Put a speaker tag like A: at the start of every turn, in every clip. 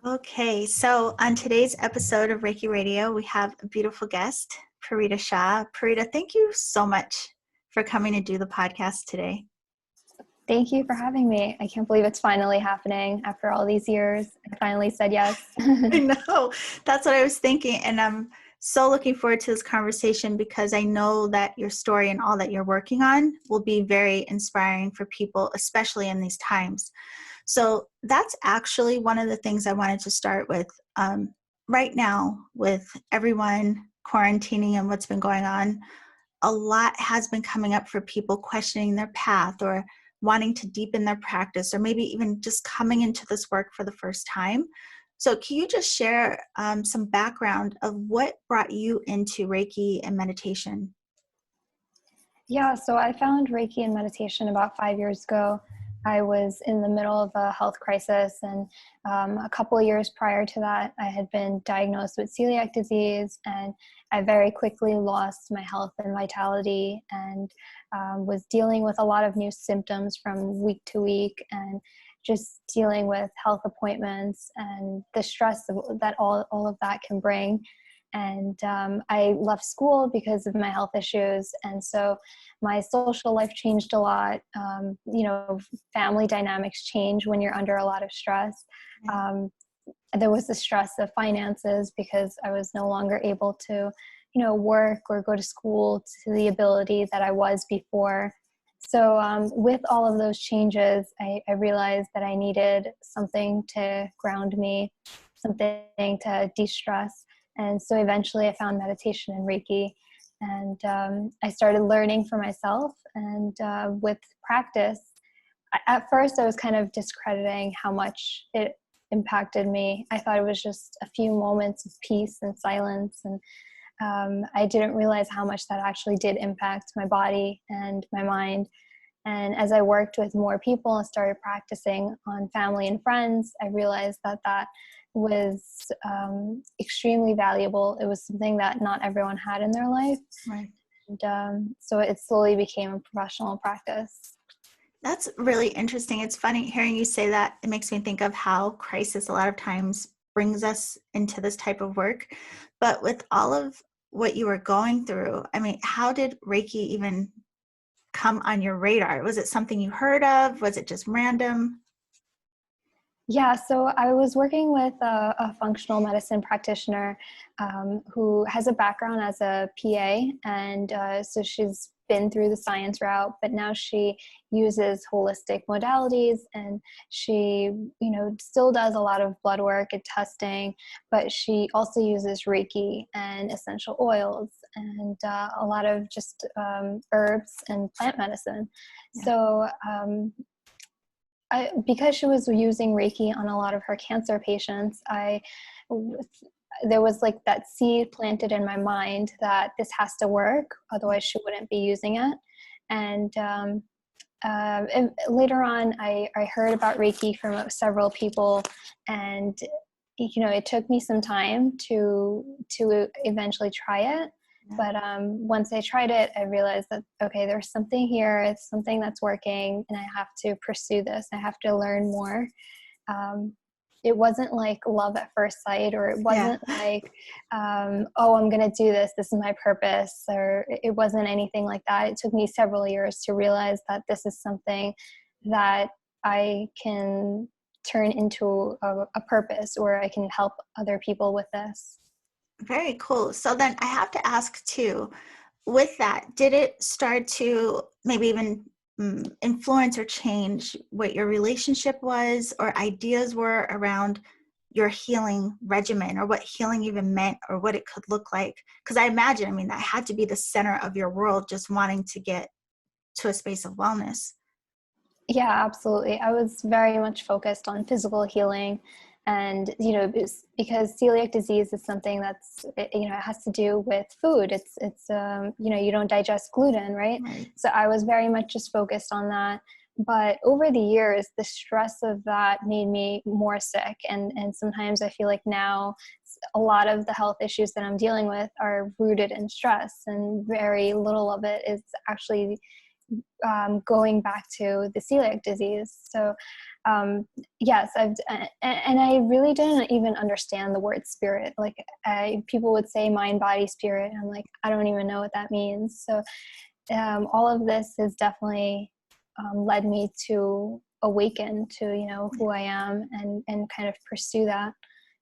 A: Okay, so on today's episode of Reiki Radio, we have a beautiful guest, Parita Shah. Parita, thank you so much for coming to do the podcast today.
B: Thank you for having me. I can't believe it's finally happening after all these years. I finally said yes.
A: I know, that's what I was thinking. And I'm so looking forward to this conversation because I know that your story and all that you're working on will be very inspiring for people, especially in these times. So that's actually one of the things I wanted to start with. Right now, with everyone quarantining and what's been going on, a lot has been coming up for people questioning their path or wanting to deepen their practice, or maybe even just coming into this work for the first time. So can you just share some background of what brought you into Reiki and meditation?
B: Yeah, so I found Reiki and meditation about 5 years ago. I was in the middle of a health crisis, and a couple of years prior to that, I had been diagnosed with celiac disease, and I very quickly lost my health and vitality, and was dealing with a lot of new symptoms from week to week, and just dealing with health appointments and the stress that all of that can bring. And I left school because of my health issues. And so my social life changed a lot. Family dynamics change when you're under a lot of stress. There was the stress of finances because I was no longer able to, work or go to school to the ability that I was before. So with all of those changes, I realized that I needed something to ground me, something to de-stress. And so eventually I found meditation and Reiki, and I started learning for myself. And with practice, at first I was kind of discrediting how much it impacted me. I thought it was just a few moments of peace and silence. And I didn't realize how much that actually did impact my body and my mind. And as I worked with more people and started practicing on family and friends, I realized that was extremely valuable. It was something that not everyone had in their life.
A: Right.
B: And so it slowly became a professional practice.
A: That's really interesting. It's funny hearing you say that. It makes me think of how crisis a lot of times brings us into this type of work. But with all of what you were going through, I mean, how did Reiki even come on your radar? Was it something you heard of? Was it just random?
B: Yeah, so I was working with a functional medicine practitioner who has a background as a PA, and so she's been through the science route, but now she uses holistic modalities, and she, still does a lot of blood work and testing, but she also uses Reiki and essential oils and a lot of just herbs and plant medicine. Yeah. So because she was using Reiki on a lot of her cancer patients, there was like that seed planted in my mind that this has to work, otherwise she wouldn't be using it. And later on, I heard about Reiki from several people, and it took me some time to eventually try it. But once I tried it, I realized that, okay, there's something here. It's something that's working, and I have to pursue this. I have to learn more. It wasn't like love at first sight, or it wasn't like, I'm going to do this. This is my purpose, or it wasn't anything like that. It took me several years to realize that this is something that I can turn into a purpose, or I can help other people with this.
A: Very cool. So then I have to ask too, with that, did it start to maybe even influence or change what your relationship was or ideas were around your healing regimen, or what healing even meant, or what it could look like? Because I imagine, that had to be the center of your world, just wanting to get to a space of wellness.
B: Yeah, absolutely. I was very much focused on physical healing. And, because celiac disease is something that's, it has to do with food. It's you don't digest gluten, right? So I was very much just focused on that. But over the years, the stress of that made me more sick. And sometimes I feel like now a lot of the health issues that I'm dealing with are rooted in stress, and very little of it is actually going back to the celiac disease. So yes, and I really didn't even understand the word spirit. Like people would say mind, body, spirit. And I'm like, I don't even know what that means. So all of this has definitely led me to awaken to, who I am, and kind of pursue that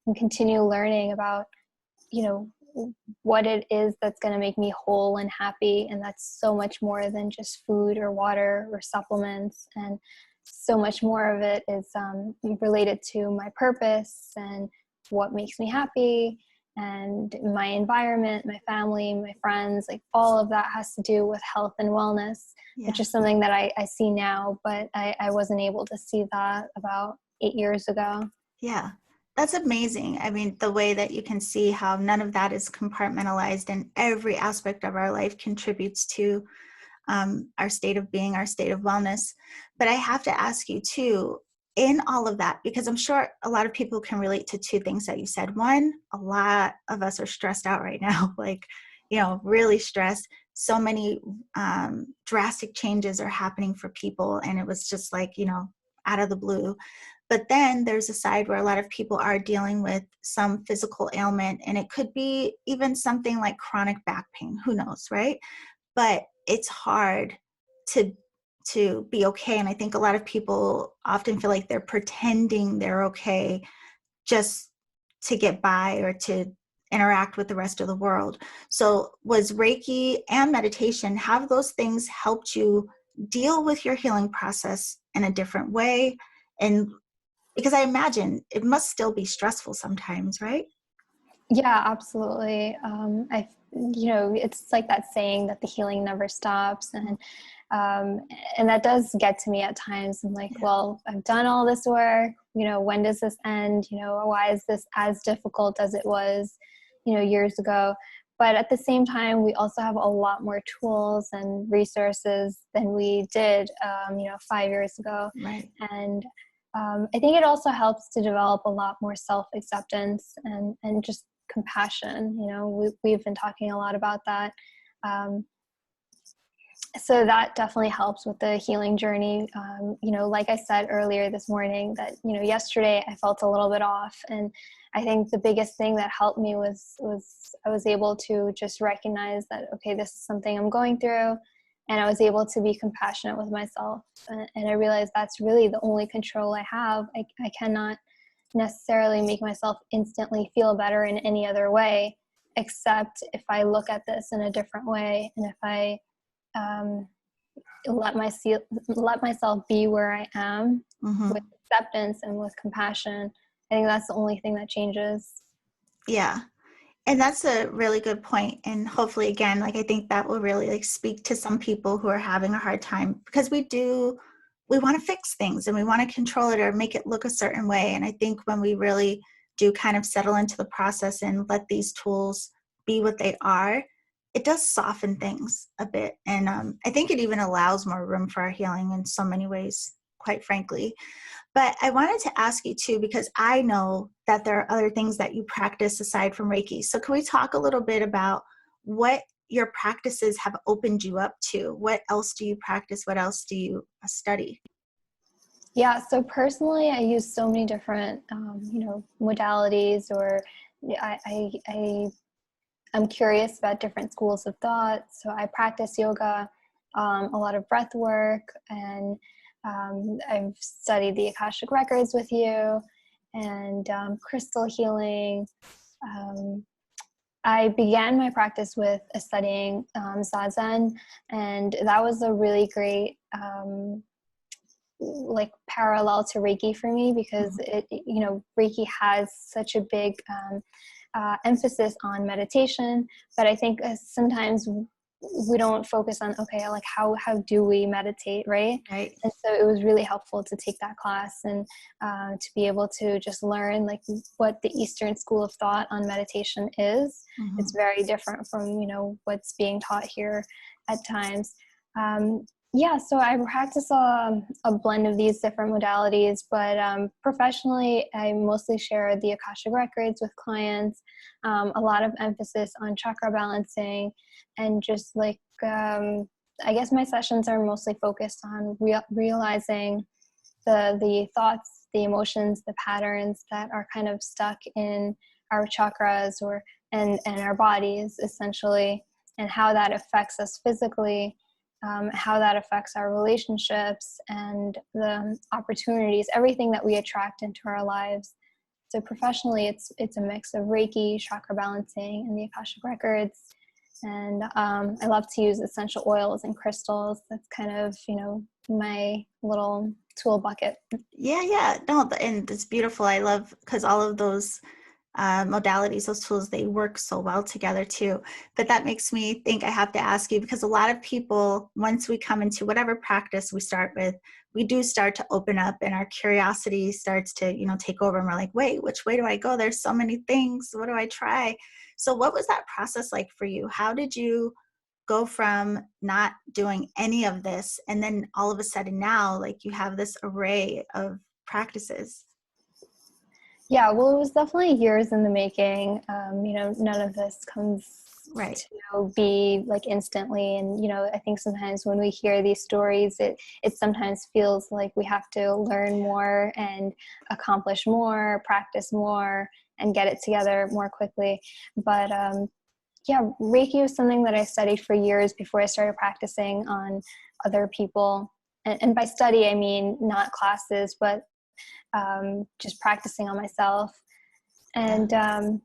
B: and continue learning about, what it is that's going to make me whole and happy. And that's so much more than just food or water or supplements. And so much more of it is related to my purpose and what makes me happy, and my environment, my family, my friends. Like all of that has to do with health and wellness, which is something that I see now, but I wasn't able to see that about 8 years ago.
A: Yeah. That's amazing. I mean, the way that you can see how none of that is compartmentalized, and every aspect of our life contributes to our state of being, our state of wellness. But I have to ask you too, in all of that, because I'm sure a lot of people can relate to two things that you said. One, a lot of us are stressed out right now, like, really stressed. So many drastic changes are happening for people. And it was just like, out of the blue. But then there's a side where a lot of people are dealing with some physical ailment, and it could be even something like chronic back pain, who knows, right? But it's hard to be okay. And I think a lot of people often feel like they're pretending they're okay just to get by or to interact with the rest of the world. So was Reiki and meditation, have those things helped you deal with your healing process in a different way? And because I imagine it must still be stressful sometimes, right?
B: Yeah, absolutely. It's like that saying that the healing never stops. And that does get to me at times. I'm like, well, I've done all this work, when does this end? Why is this as difficult as it was, years ago? But at the same time, we also have a lot more tools and resources than we did, 5 years ago.
A: Right.
B: And I think it also helps to develop a lot more self-acceptance and just compassion. We've been talking a lot about that. So that definitely helps with the healing journey. Like I said earlier this morning, that, yesterday I felt a little bit off. And I think the biggest thing that helped me was I was able to just recognize that, okay, this is something I'm going through. And I was able to be compassionate with myself. And I realized that's really the only control I have. I cannot necessarily make myself instantly feel better in any other way, except if I look at this in a different way. And if I let myself be where I am, with acceptance and with compassion, I think that's the only thing that changes.
A: Yeah. And that's a really good point. And hopefully, again, like, I think that will really speak to some people who are having a hard time, because we want to fix things and we want to control it or make it look a certain way. And I think when we really do kind of settle into the process and let these tools be what they are, it does soften things a bit. And I think it even allows more room for our healing in so many ways, quite frankly. But I wanted to ask you too, because I know that there are other things that you practice aside from Reiki. So can we talk a little bit about what your practices have opened you up to? What else do you practice? What else do you study?
B: Yeah, so personally, I use so many different, modalities, or I'm curious about different schools of thought. So I practice yoga, a lot of breath work, and I've studied the Akashic Records with you, and crystal healing. I began my practice with studying Zazen, and that was a really great parallel to Reiki for me, because Reiki has such a big emphasis on meditation, but I think sometimes we don't focus on, okay, like how do we meditate, right?
A: Right.
B: And so it was really helpful to take that class and to be able to just learn like what the Eastern school of thought on meditation is. It's very different from what's being taught here at times. So I practice a blend of these different modalities, but professionally, I mostly share the Akashic Records with clients, a lot of emphasis on chakra balancing, and just like I guess my sessions are mostly focused on realizing the thoughts, the emotions, the patterns that are kind of stuck in our chakras and our bodies essentially, and how that affects us physically, how that affects our relationships and the opportunities, everything that we attract into our lives. So professionally, it's a mix of Reiki, chakra balancing, and the Akashic Records. And I love to use essential oils and crystals. That's kind of, my little tool bucket.
A: Yeah. No, and it's beautiful. I love, because all of those modalities, those tools, they work so well together too. But that makes me think I have to ask you, because a lot of people, once we come into whatever practice we start with, we do start to open up and our curiosity starts to, take over, and we're like, wait, which way do I go? There's so many things. What do I try? So what was that process like for you? How did you go from not doing any of this, and then all of a sudden now, like, you have this array of practices?
B: Yeah, well, it was definitely years in the making. None of this comes
A: Right.
B: to be like instantly. And, I think sometimes when we hear these stories, it sometimes feels like we have to learn more and accomplish more, practice more, and get it together more quickly. But yeah, Reiki was something that I studied for years before I started practicing on other people. And by study, I mean not classes, but just practicing on myself. And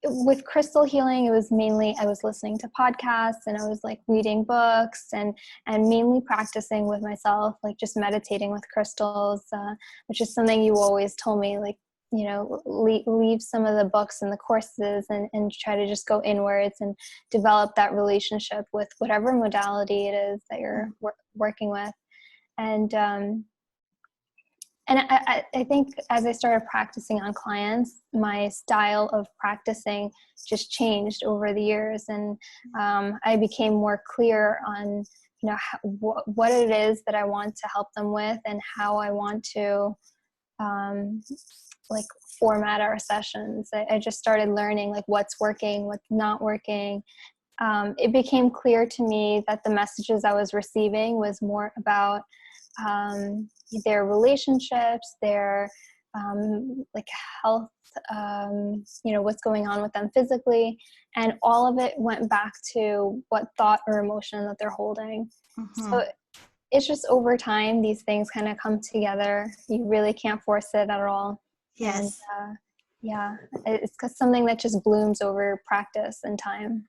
B: with crystal healing, it was mainly, I was listening to podcasts and I was like reading books and mainly practicing with myself, like just meditating with crystals, which is something you always told me, like, leave some of the books and the courses and try to just go inwards and develop that relationship with whatever modality it is that you're working with. And I think as I started practicing on clients, my style of practicing just changed over the years. And I became more clear on, what it is that I want to help them with and how I want to format our sessions. I just started learning like what's working, what's not working. It became clear to me that the messages I was receiving was more about their relationships, their health, what's going on with them physically, and all of it went back to what thought or emotion that they're holding. Mm-hmm. So it's just over time, these things kind of come together. You really can't force it at all.
A: Yes.
B: And it's something that just blooms over practice and time.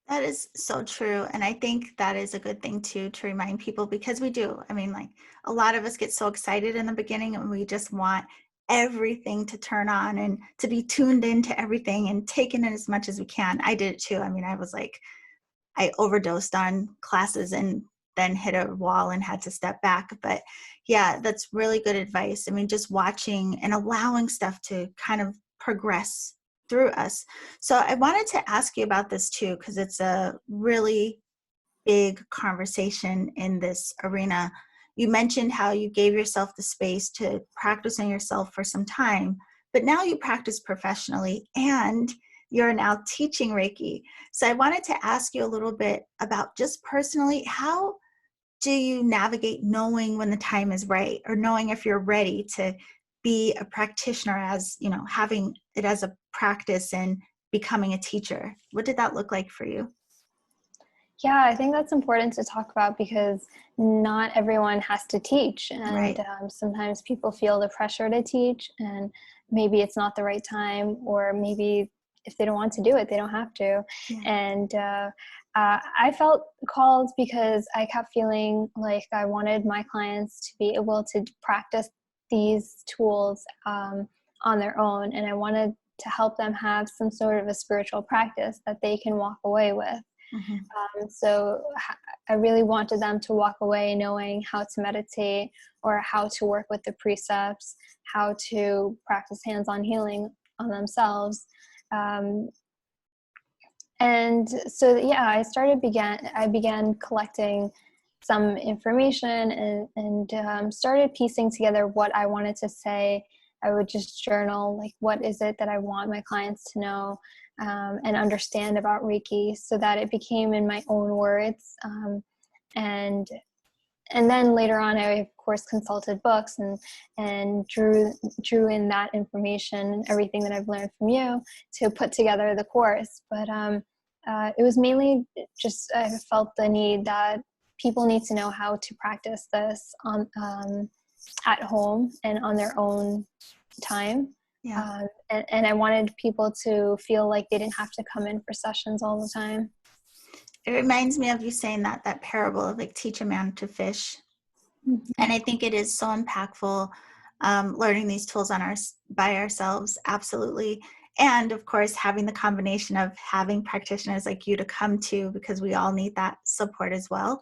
A: That is so true. And I think that is a good thing too, to remind people, because we do. I mean, like, a lot of us get so excited in the beginning and we just want everything to turn on and to be tuned into everything and taken in as much as we can. I did it too. I mean, I overdosed on classes and then hit a wall and had to step back. But yeah, that's really good advice. I mean, just watching and allowing stuff to kind of progress through us. So I wanted to ask you about this too, because it's a really big conversation in this arena. You mentioned how you gave yourself the space to practice on yourself for some time, but now you practice professionally and you're now teaching Reiki. So I wanted to ask you a little bit about, just personally, how do you navigate knowing when the time is right, or knowing if you're ready to be a practitioner, as having it as a practice and becoming a teacher? What did that look like for you?
B: Yeah, I think that's important to talk about, because not everyone has to teach. And
A: Right.
B: Sometimes people feel the pressure to teach, and maybe it's not the right time, or maybe if they don't want to do it, they don't have to. Yeah. And I felt called because I kept feeling like I wanted my clients to be able to practice these tools on their own. And I wanted to help them have some sort of a spiritual practice that they can walk away with. Mm-hmm. So I really wanted them to walk away knowing how to meditate, or how to work with the precepts, how to practice hands-on healing on themselves. And so, yeah, I began collecting some information and started piecing together what I wanted to say. I would just journal, like, what is it that I want my clients to know? and understand about Reiki, so that it became in my own words. And then later on, I of course consulted books and drew in that information and everything that I've learned from you to put together the course. But it was mainly just, I felt the need that people need to know how to practice this on at home and on their own time.
A: Yeah.
B: And I wanted people to feel like they didn't have to come in for sessions all the time.
A: It reminds me of you saying that parable of like teach a man to fish.
B: Mm-hmm.
A: And I think it is so impactful, learning these tools by ourselves. Absolutely. And of course, having the combination of having practitioners like you to come to, because we all need that support as well.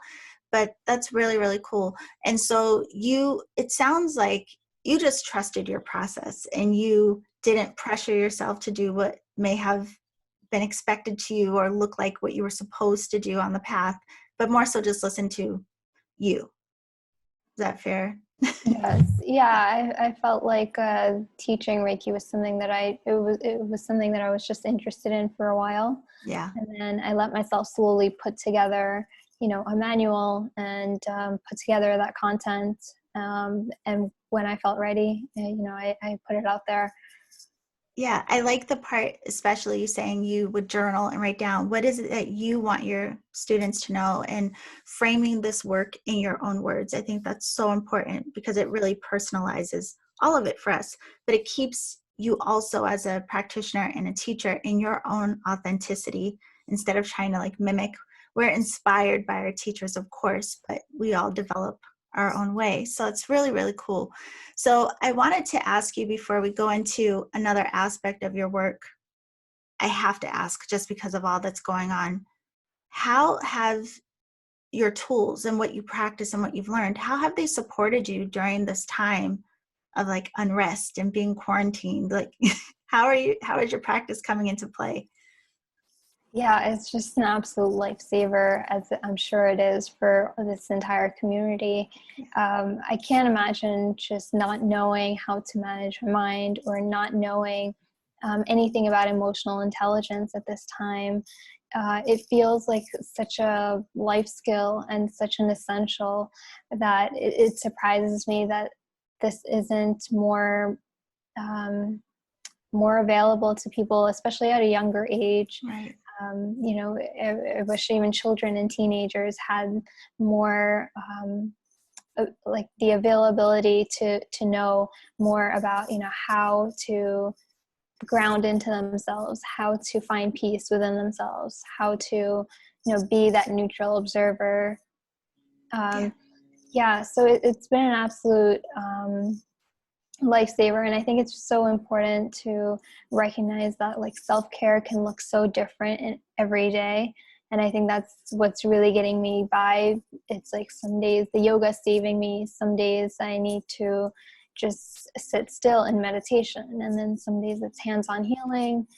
A: But that's really, really cool. And so it sounds like you just trusted your process and you didn't pressure yourself to do what may have been expected to you or look like what you were supposed to do on the path, but more so just listen to you. Is that fair?
B: Yes. Yeah. I felt like teaching Reiki was something that it was something that I was just interested in for a while.
A: Yeah.
B: And then I let myself slowly put together, a manual and put together that content. And when I felt ready, I put it out there.
A: Yeah, I like the part, especially you saying you would journal and write down what is it that you want your students to know, and framing this work in your own words. I think that's so important because it really personalizes all of it for us, but it keeps you also as a practitioner and a teacher in your own authenticity instead of trying to like mimic. We're inspired by our teachers, of course, but we all develop our own way. So it's really, really cool. So I wanted to ask you before we go into another aspect of your work, I have to ask just because of all that's going on, how have your tools and what you practice and what you've learned, how have they supported you during this time of like unrest and being quarantined? Like, how is your practice coming into play?
B: Yeah, it's just an absolute lifesaver, as I'm sure it is for this entire community. I can't imagine just not knowing how to manage my mind or not knowing anything about emotional intelligence at this time. It feels like such a life skill and such an essential that it surprises me that this isn't more available to people, especially at a younger age.
A: Right.
B: I wish even children and teenagers had more like the availability to know more about, how to ground into themselves, how to find peace within themselves, how to, be that neutral observer. So it's been an absolute lifesaver, and I think it's so important to recognize that like self-care can look so different in every day, and I think that's what's really getting me by. It's like some days the yoga's saving me, some days I need to just sit still in meditation, and then some days it's hands-on healing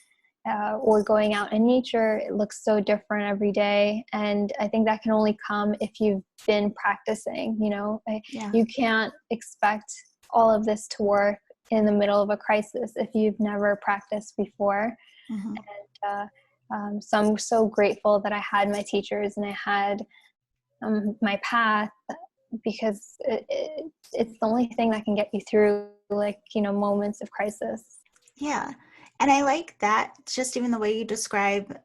B: or going out in nature. It looks so different every day, and I think that can only come if you've been practicing. You can't expect all of this to work in the middle of a crisis if you've never practiced before.
A: Mm-hmm.
B: And so I'm so grateful that I had my teachers and I had my path, because it's the only thing that can get you through moments of crisis.
A: Yeah. And I like that, just even the way you describe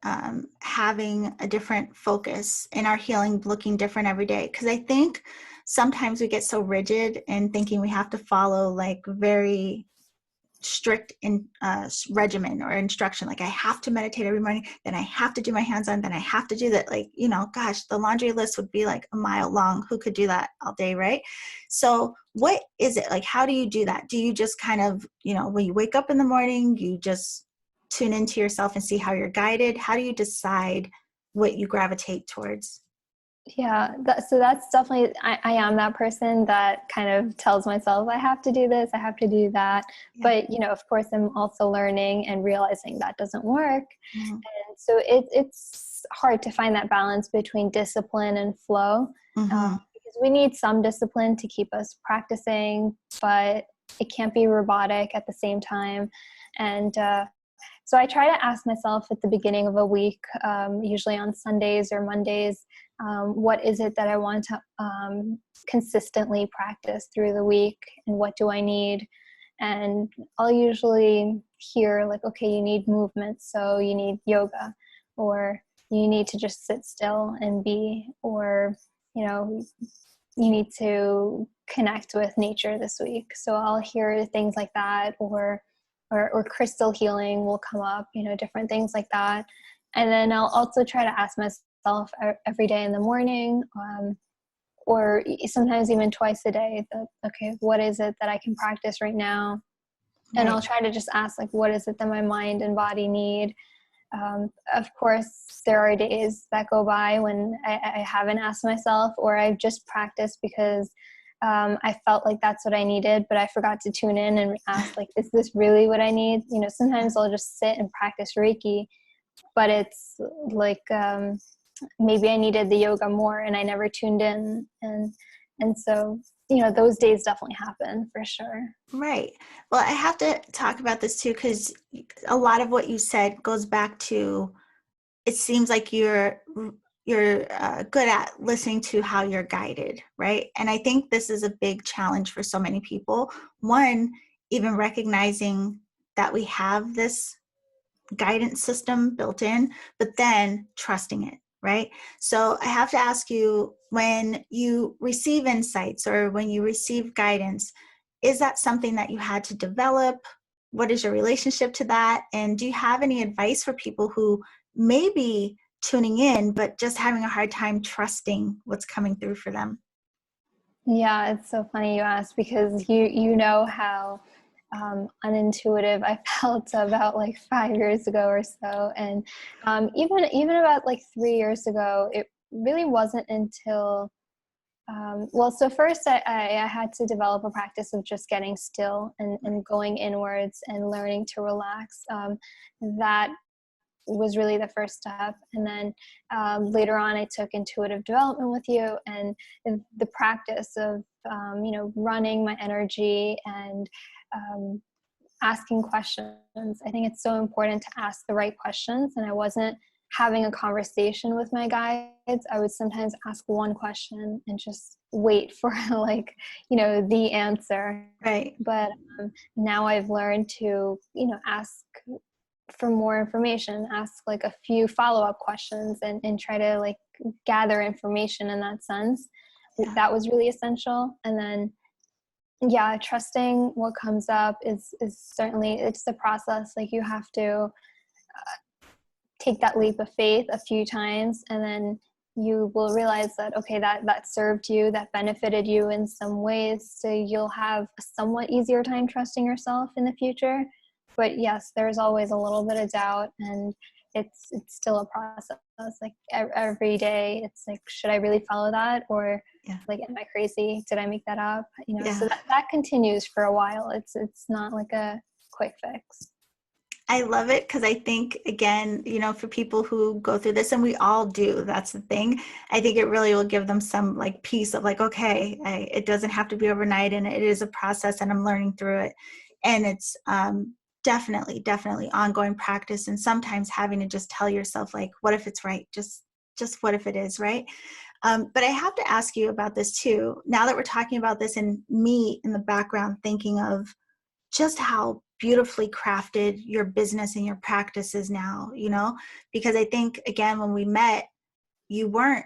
A: having a different focus in our healing, looking different every day. Because I think sometimes we get so rigid and thinking we have to follow like very strict regimen or instruction. Like I have to meditate every morning, then I have to do my hands-on, then I have to do that. Like, gosh, the laundry list would be like a mile long. Who could do that all day, right? So what is it like? How do you do that? Do you just kind of, when you wake up in the morning, you just tune into yourself and see how you're guided? How do you decide what you gravitate towards?
B: Yeah, so that's definitely, I am that person that kind of tells myself, I have to do this, I have to do that. Yeah. But, of course, I'm also learning and realizing that doesn't work. Mm-hmm. And so it's hard to find that balance between discipline and flow. Mm-hmm. Because we need some discipline to keep us practicing, but it can't be robotic at the same time. And So I try to ask myself at the beginning of a week, usually on Sundays or Mondays, what is it that I want to consistently practice through the week, and what do I need? And I'll usually hear like, okay, you need movement, so you need yoga, or you need to just sit still and be, or, you know, you need to connect with nature this week. So I'll hear things like that, or crystal healing will come up, you know, different things like that. And then I'll also try to ask myself every day in the morning, or sometimes even twice a day, that, okay, what is it that I can practice right now? And I'll try to just ask, like, what is it that my mind and body need? Of course, there are days that go by when I haven't asked myself, or I've just practiced because I felt like that's what I needed, but I forgot to tune in and ask, like, is this really what I need? You know, sometimes I'll just sit and practice Reiki, but it's like, maybe I needed the yoga more and I never tuned in. And so, you know, those days definitely happen for sure.
A: Right. Well, I have to talk about this too, because a lot of what you said goes back to, it seems like you're good at listening to how you're guided, right? And I think this is a big challenge for so many people. One, even recognizing that we have this guidance system built in, but then trusting it, right? So I have to ask you, when you receive insights or when you receive guidance, is that something that you had to develop? What is your relationship to that? And do you have any advice for people who may be tuning in, but just having a hard time trusting what's coming through for them?
B: Yeah, it's so funny you asked, because you know how unintuitive I felt about like 5 years ago or so, and even about like 3 years ago, it really wasn't until well, so first I had to develop a practice of just getting still and going inwards and learning to relax. That was really the first step. And then later on, I took intuitive development with you, and the practice of, you know, running my energy and asking questions. I think it's so important to ask the right questions. And I wasn't having a conversation with my guides. I would sometimes ask one question and just wait for like, you know, the answer.
A: Right.
B: But now I've learned to, you know, ask for more information, ask like a few follow-up questions, and try to like gather information in that sense.
A: Yeah.
B: That was really essential. And then, yeah, trusting what comes up is certainly, it's the process. Like, you have to take that leap of faith a few times, and then you will realize that, okay, that served you, that benefited you in some ways, so you'll have a somewhat easier time trusting yourself in the future. But yes, there's always a little bit of doubt, and it's still a process. Like every day, it's like, should I really follow that? Or like, am I crazy? Did I make that up? You know, so that continues for a while. It's not like a quick fix.
A: I love it, because I think, again, you know, for people who go through this, and we all do, that's the thing, I think it really will give them some like peace of like, okay, it doesn't have to be overnight, and it is a process, and I'm learning through it. And it's definitely ongoing practice, and sometimes having to just tell yourself, like, what if it's right? Just what if it is, right? But I have to ask you about this too. Now that we're talking about this, and me in the background thinking of just how beautifully crafted your business and your practice is now, you know, because I think, again, when we met, you weren't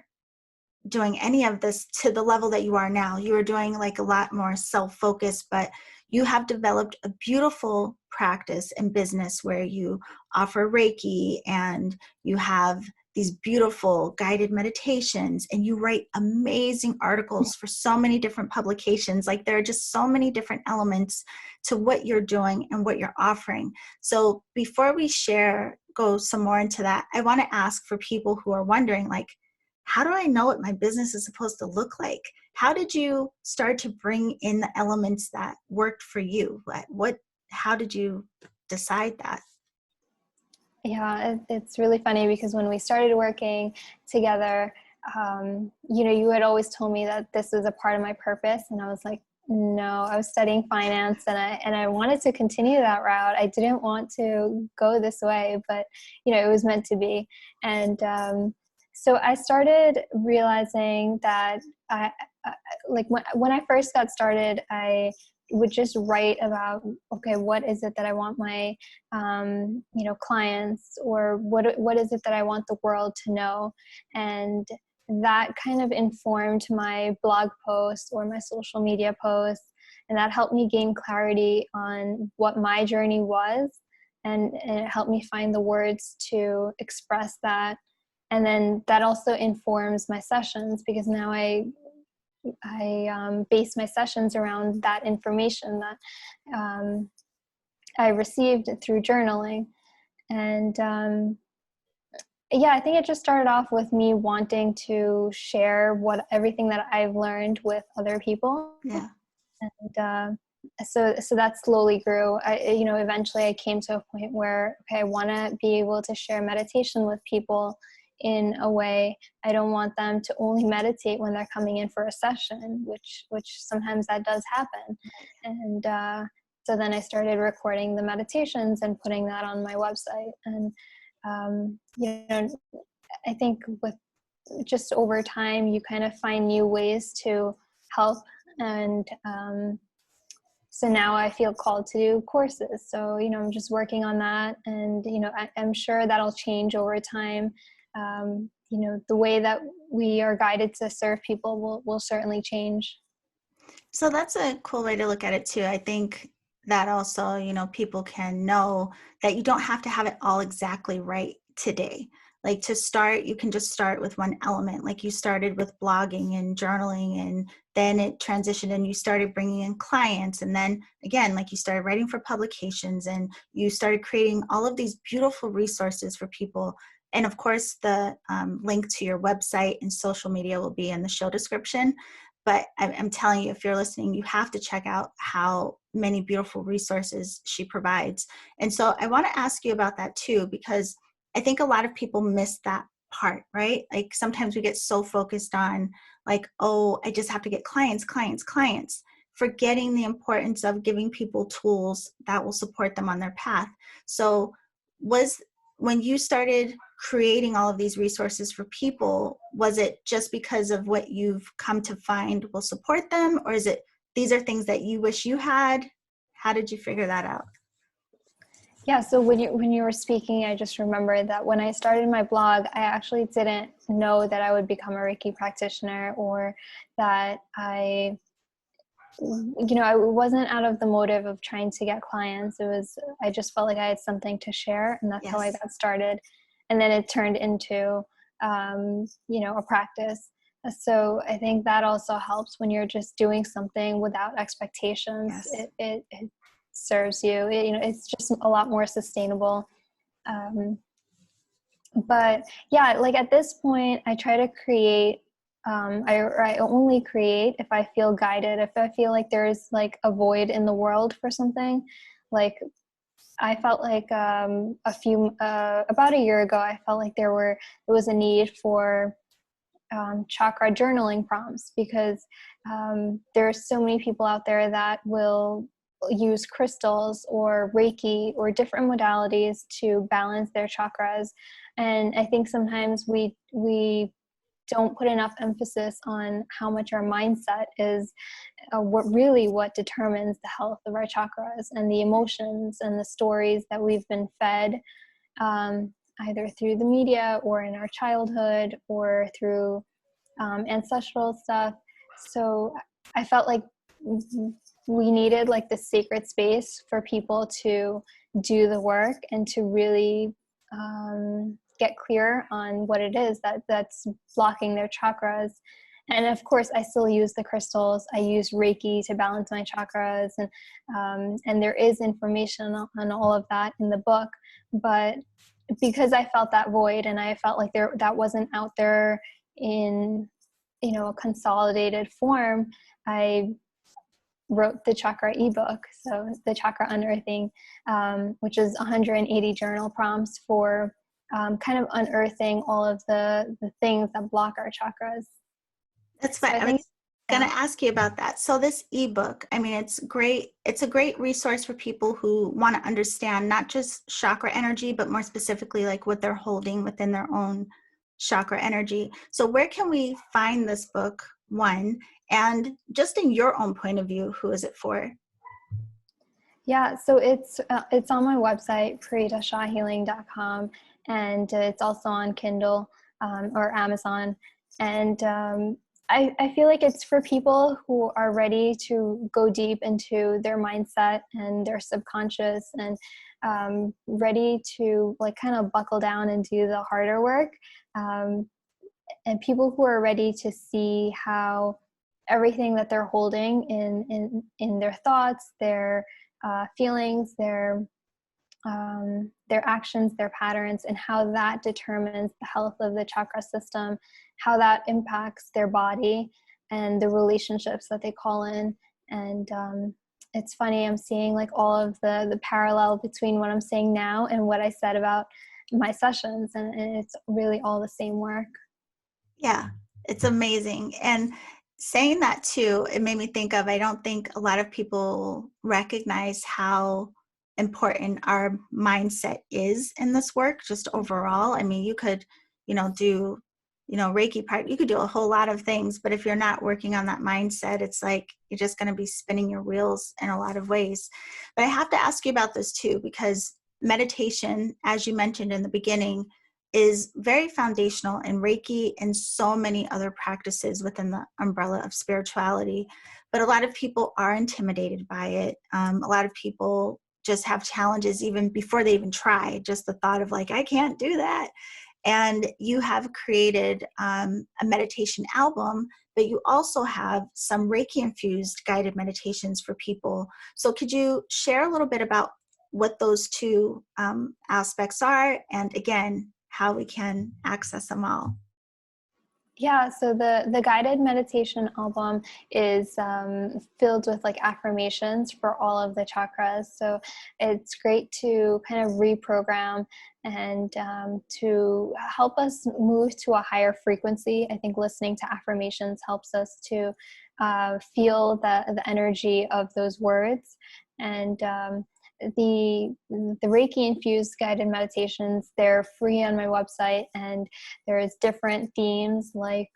A: doing any of this to the level that you are now. You were doing like a lot more self-focused, but you have developed a beautiful practice and business where you offer Reiki, and you have these beautiful guided meditations, and you write amazing articles for so many different publications. Like, there are just so many different elements to what you're doing and what you're offering. So before we go some more into that, I want to ask, for people who are wondering, like, how do I know what my business is supposed to look like? How did you start to bring in the elements that worked for you? How did you decide that?
B: Yeah, it's really funny, because when we started working together, you know, you had always told me that this was a part of my purpose. And I was like, No, I was studying finance, and I wanted to continue that route. I didn't want to go this way, but it was meant to be. And so I started realizing that I like when I first got started, I would just write about, okay, what is it that I want my clients, or what is it that I want the world to know, and that kind of informed my blog posts or my social media posts, and that helped me gain clarity on what my journey was, and it helped me find the words to express that. And then that also informs my sessions, because now I base my sessions around that information that I received through journaling. And yeah, I think it just started off with me wanting to share everything that I've learned with other people.
A: Yeah.
B: And so that slowly grew. Eventually I came to a point where, okay, I want to be able to share meditation with people in a way. I don't want them to only meditate when they're coming in for a session, which sometimes that does happen. And so then I started recording the meditations and putting that on my website. And I think with just over time, you kind of find new ways to help. And so now I feel called to do courses. So, I'm just working on that. And, I'm sure that'll change over time. The way that we are guided to serve people will certainly change.
A: So that's a cool way to look at it too. I think that also, people can know that you don't have to have it all exactly right today. Like to start, you can just start with one element. Like you started with blogging and journaling, and then it transitioned and you started bringing in clients. And then again, like you started writing for publications, and you started creating all of these beautiful resources for people. And of course, the link to your website and social media will be in the show description. But I'm telling you, if you're listening, you have to check out how many beautiful resources she provides. And so I want to ask you about that too, because I think a lot of people miss that part, right? Like sometimes we get so focused on like, oh, I just have to get clients, forgetting the importance of giving people tools that will support them on their path. So when you started creating all of these resources for people, was it just because of what you've come to find will support them? Or is it, these are things that you wish you had? How did you figure that out?
B: Yeah, so when you were speaking, I just remembered that when I started my blog, I actually didn't know that I would become a Reiki practitioner, or that I wasn't out of the motive of trying to get clients. I just felt like I had something to share, and that's
A: Yes.
B: how I got started. And then it turned into, a practice. So I think that also helps when you're just doing something without expectations.
A: Yes.
B: It serves you. It's just a lot more sustainable. But yeah, like at this point, I try to create. I only create if I feel guided. If I feel like there's like a void in the world for something, like I felt like about a year ago, I felt like there was a need for chakra journaling prompts, because there are so many people out there that will use crystals or Reiki or different modalities to balance their chakras. And I think sometimes we don't put enough emphasis on how much our mindset is what determines the health of our chakras, and the emotions and the stories that we've been fed, either through the media or in our childhood or through ancestral stuff. So I felt like we needed like the sacred space for people to do the work and to really get clear on what it is that's blocking their chakras. And of course, I still use the crystals. I use Reiki to balance my chakras, and there is information on all of that in the book. But because I felt that void, and I felt like that wasn't out there in a consolidated form, I wrote the chakra ebook, so the Chakra Unearthing, which is 180 journal prompts for kind of unearthing all of the things that block our chakras.
A: That's
B: So
A: fine.
B: I think,
A: going to ask you about that. So this ebook, I mean, it's great. It's a great resource for people who want to understand not just chakra energy, but more specifically like what they're holding within their own chakra energy. So where can we find this book, one, and just in your own point of view, who is it for?
B: Yeah, so it's on my website, paritashahhealing.com, and it's also on Kindle or Amazon. And I feel like it's for people who are ready to go deep into their mindset and their subconscious, and ready to like kind of buckle down and do the harder work. And people who are ready to see how everything that they're holding in their thoughts, their feelings, their actions, their patterns, and how that determines the health of the chakra system, how that impacts their body and the relationships that they call in. And it's funny, I'm seeing like all of the parallel between what I'm saying now and what I said about my sessions, and it's really all the same work.
A: Yeah, it's amazing. And saying that too, it made me think of, I don't think a lot of people recognize how important our mindset is in this work, just overall. I mean, you could, do, Reiki part, you could do a whole lot of things, but if you're not working on that mindset, it's like you're just going to be spinning your wheels in a lot of ways. But I have to ask you about this too, because meditation, as you mentioned in the beginning, is very foundational in Reiki and so many other practices within the umbrella of spirituality. But a lot of people are intimidated by it. A lot of people just have challenges even before they even try, just the thought of like, I can't do that. And you have created a meditation album, but you also have some Reiki-infused guided meditations for people. So could you share a little bit about what those two aspects are, and again, how we can access them all?
B: Yeah, so the guided meditation album is filled with like affirmations for all of the chakras. So it's great to kind of reprogram and to help us move to a higher frequency. I think listening to affirmations helps us to feel the energy of those words. And the Reiki infused guided meditations, they're free on my website, and there's different themes like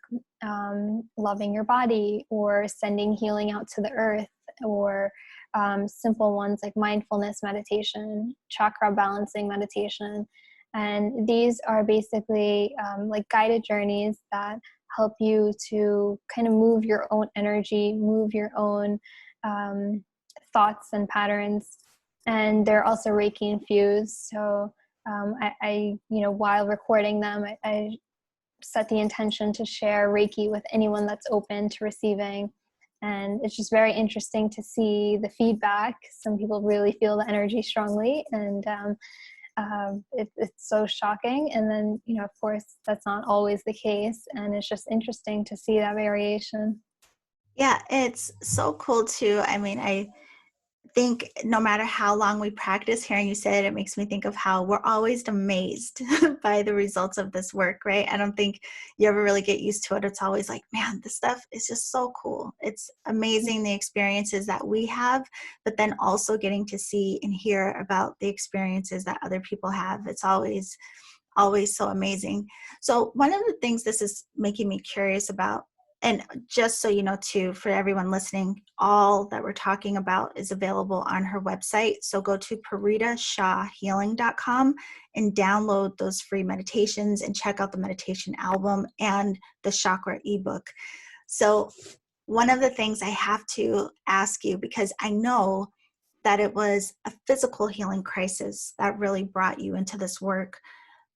B: loving your body, or sending healing out to the earth, or simple ones like mindfulness meditation, chakra balancing meditation. And these are basically like guided journeys that help you to kind of move your own energy, move your own thoughts and patterns. And they're also Reiki infused. So while recording them, I set the intention to share Reiki with anyone that's open to receiving. And it's just very interesting to see the feedback. Some people really feel the energy strongly, and it's so shocking. And then, of course, that's not always the case. And it's just interesting to see that variation.
A: Yeah, it's so cool too. I mean, I think no matter how long we practice, hearing you say it makes me think of how we're always amazed by the results of this work, right? I don't think you ever really get used to it. It's always like, man, this stuff is just so cool. It's amazing the experiences that we have, but then also getting to see and hear about the experiences that other people have. It's always so amazing. So one of the things this is making me curious about, and just so you know too, for everyone listening, all that we're talking about is available on her website. So go to paritashahhealing.com and download those free meditations and check out the meditation album and the chakra ebook. So one of the things I have to ask you, because I know that it was a physical healing crisis that really brought you into this work,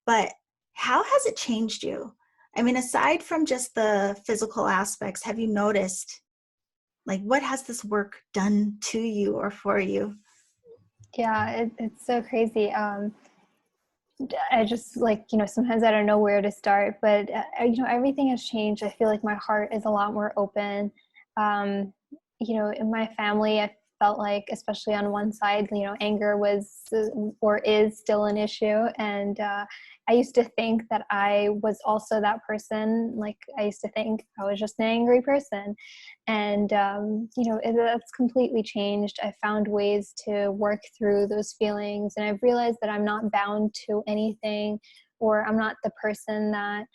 A: but how has it changed you? I mean, aside from just the physical aspects, have you noticed, like, what has this work done to you or for you?
B: Yeah, it's so crazy. I just sometimes I don't know where to start, but everything has changed. I feel like my heart is a lot more open. In my family, felt like, especially on one side, anger was or is still an issue. And I used to think that I was also that person. Like, I used to think I was just an angry person. And, that's completely changed. I found ways to work through those feelings. And I've realized that I'm not bound to anything, or I'm not the person that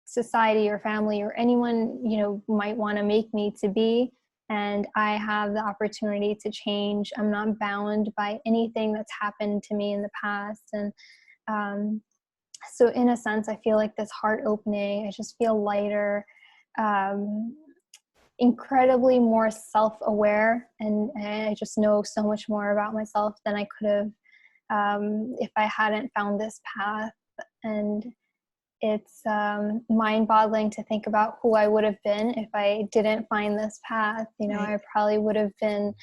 B: society or family or anyone, might want to make me to be. And I have the opportunity to change. I'm not bound by anything that's happened to me in the past. And so in a sense, I feel like this heart opening, I just feel lighter, incredibly more self-aware. And I just know so much more about myself than I could have if I hadn't found this path. And it's mind-boggling to think about who I would have been if I didn't find this path. I probably would have been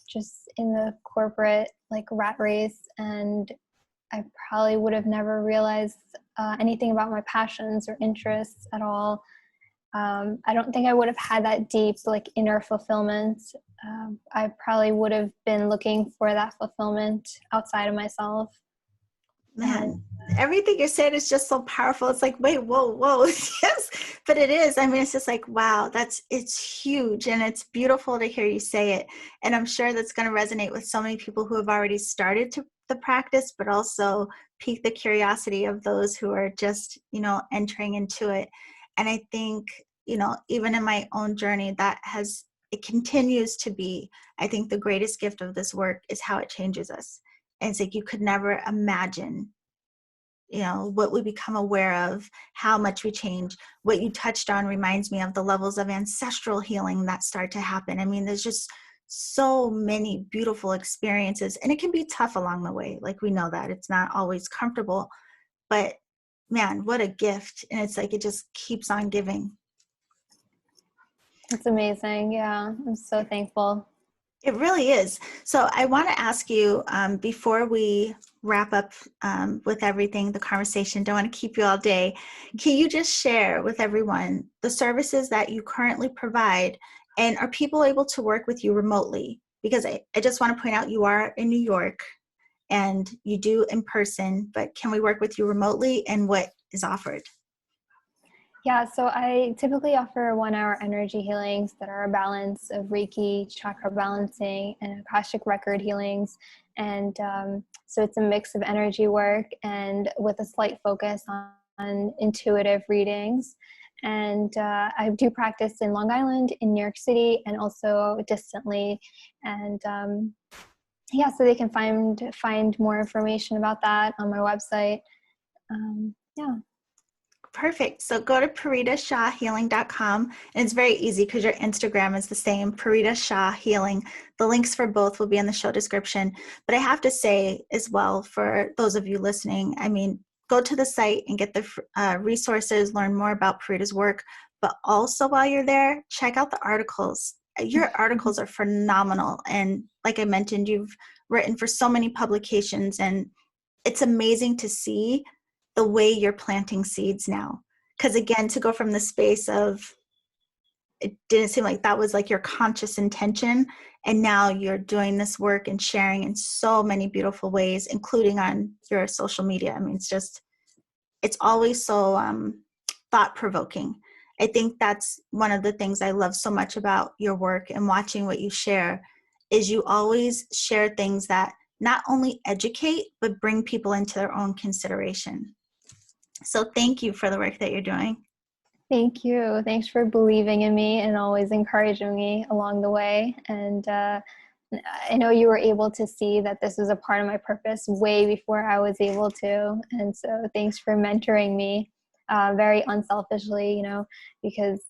B: just in the corporate rat race, and I probably would have never realized anything about my passions or interests at all. I don't think I would have had that deep inner fulfillment. I probably would have been looking for that fulfillment outside of myself.
A: Man, everything you're saying is just so powerful. It's like, wait, whoa. Yes, but it is. I mean, it's just like, wow, it's huge. And it's beautiful to hear you say it. And I'm sure that's going to resonate with so many people who have already started the practice, but also pique the curiosity of those who are just, entering into it. And I think, even in my own journey, it continues to be, I think the greatest gift of this work is how it changes us. And it's like you could never imagine, what we become aware of, how much we change. What you touched on reminds me of the levels of ancestral healing that start to happen. I mean, there's just so many beautiful experiences, and it can be tough along the way. Like, we know that it's not always comfortable, but man, what a gift. And it's like, it just keeps on giving.
B: It's amazing. Yeah. I'm so thankful.
A: It really is. So I want to ask you, before we wrap up with everything, the conversation, don't want to keep you all day. Can you just share with everyone the services that you currently provide, and are people able to work with you remotely? Because I just want to point out, you are in New York and you do in person, but can we work with you remotely, and what is offered?
B: Yeah, so I typically offer 1-hour energy healings that are a balance of Reiki, Chakra Balancing, and Akashic Record healings. And so it's a mix of energy work and with a slight focus on intuitive readings. And I do practice in Long Island, in New York City, and also distantly. And so they can find more information about that on my website.
A: Perfect. So go to ParitaShahHealing.com, and it's very easy because your Instagram is the same, Parita Shah Healing. The links for both will be in the show description. But I have to say as well, for those of you listening, I mean, go to the site and get the resources, learn more about Parita's work. But also while you're there, check out the articles. Your articles are phenomenal. And like I mentioned, you've written for so many publications, and it's amazing to see the way you're planting seeds now. Because again, to go from the space of, it didn't seem like that was like your conscious intention, and now you're doing this work and sharing in so many beautiful ways, including on your social media. I mean, it's always so thought-provoking. I think that's one of the things I love so much about your work and watching what you share, is you always share things that not only educate, but bring people into their own consideration. So thank you for the work that you're doing.
B: Thank you. Thanks for believing in me and always encouraging me along the way. And I know you were able to see that this was a part of my purpose way before I was able to. And so thanks for mentoring me very unselfishly, because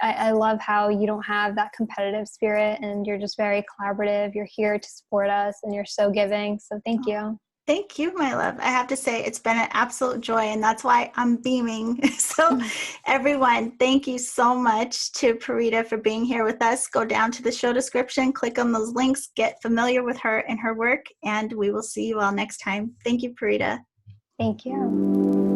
B: I love how you don't have that competitive spirit, and you're just very collaborative. You're here to support us, and you're so giving. So thank you.
A: Thank you, my love. I have to say, it's been an absolute joy, and that's why I'm beaming. So everyone, thank you so much to Parita for being here with us. Go down to the show description, click on those links, get familiar with her and her work, and we will see you all next time. Thank you, Parita.
B: Thank you.